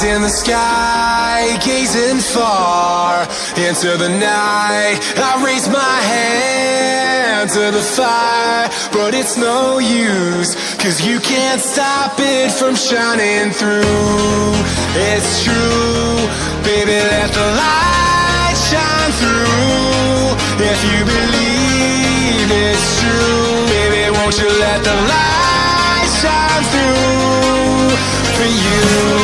in the sky, gazing far into the night. I raise my hand to the fire, but it's no use, 'cause you can't stop it from shining through. It's true, baby, let the light shine through. If you believe it's true, baby, won't you let the light shine through for you?